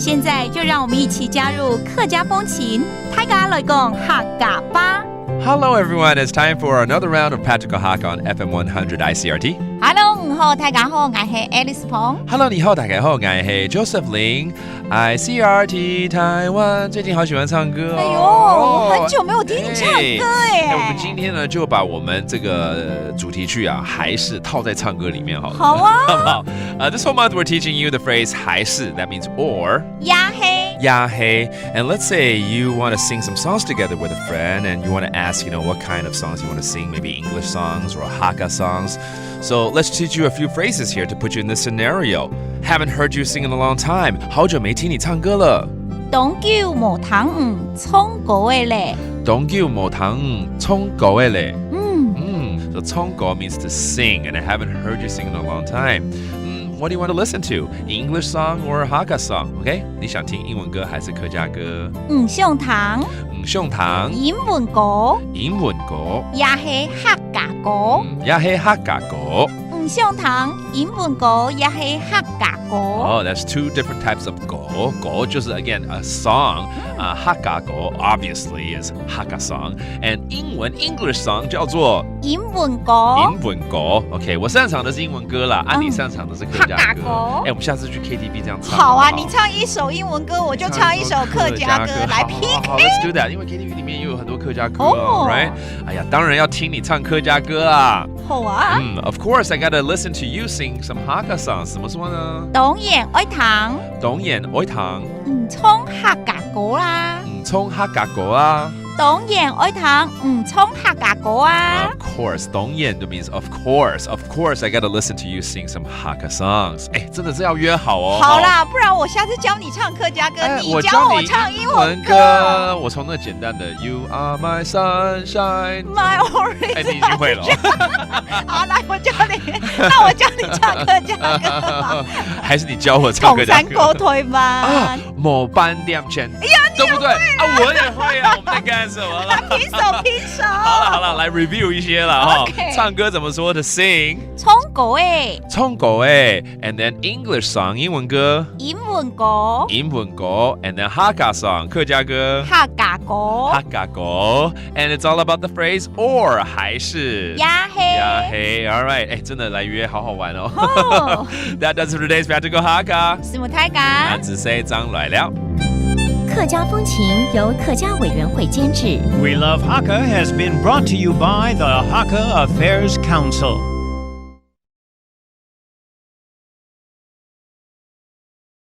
现在就让我们一起加入客家风情，大家来讲客家吧。Hello everyone, it's time for another round of Patrick O'Haka on FM 100 ICRT. 你好，大家好，我係 Alice Pong。Hello， 你好，大家好，我係 Joseph Ling。ICRT 台湾最近好喜欢唱歌哎呦，我很久没有听你唱歌耶。我们今天呢就把我们这个主题曲啊，还是套在唱歌里面好了。好啊，好不好？This whole month we're teaching you the phrase 还是 that means or 呀嘿。呀嘿 and let's say you want to sing some songs together with a friend and you want to ask, what kind of songs you want to sing, maybe English songs or Hakka songs. So let's teach you a few phrases here to put you in this scenario. Haven't heard you sing in a long time. 好久没听你唱歌了。東叫無糖葱果味嘞。東叫無糖葱果味嘞。So 葱果 means to sing, and I haven't heard you sing in a long time. What do you want to listen to? English song or Hakka song? Okay? 你想聽英文歌還是客家歌？上堂。上堂。英文歌。英文歌。也係客家歌。也係客家歌。上堂英文歌也係客家歌。Oh, that's two different types of 歌。歌就是 again a song. 客家歌 obviously is Hakka song. And 英文 English song 叫做英文歌。英文歌 OK 我擅長的是英文歌啦，你擅長的是客家歌。我們下次去 KTV 這樣唱。好啊，你唱一首英文歌，我就唱一首客家歌來 PK。好 Let's do that， 因為 KTV 裡面也有很多客家歌right？ 哎呀，當然要聽你唱客家歌啊。好啊。Of course, I gotta listen to you sing some Hakka songs。怎麼說呢？當然愛糖。當然愛糖。唱客家歌啦。唱客家歌啊。當然愛糖，唱客家歌啊。Of course, 當然 means of course. Of course, I gotta listen to you sing some Hakka songs. 真的是要約好哦。好啦，不然我下次教你唱客家歌，你教我唱英文歌。我從那簡單的 You are my sunshine, my orange。你已經會了。好，來我教你，那我教你唱客家歌。還是你教我唱客家歌？同山歌推吧。某班點前，對不對？我也會啊，我們在幹什麼了？平手。好了，來 review 一些了哈。唱歌怎麼說的 sing？ 唱歌誒。唱歌誒 ，and then English song 英文歌。英文歌。英文歌 ，and then Hakka song 客家歌。客家歌。客家歌 ，and it's all about the phrase or 還是。呀嘿。All right， 真的來約好好玩哦。That does it for today's Patrick O'Haka。是冇太假。那只係張來了。客家風情由客家委員會監製。 We Love Hakka has been brought to you by the Hakka Affairs Council.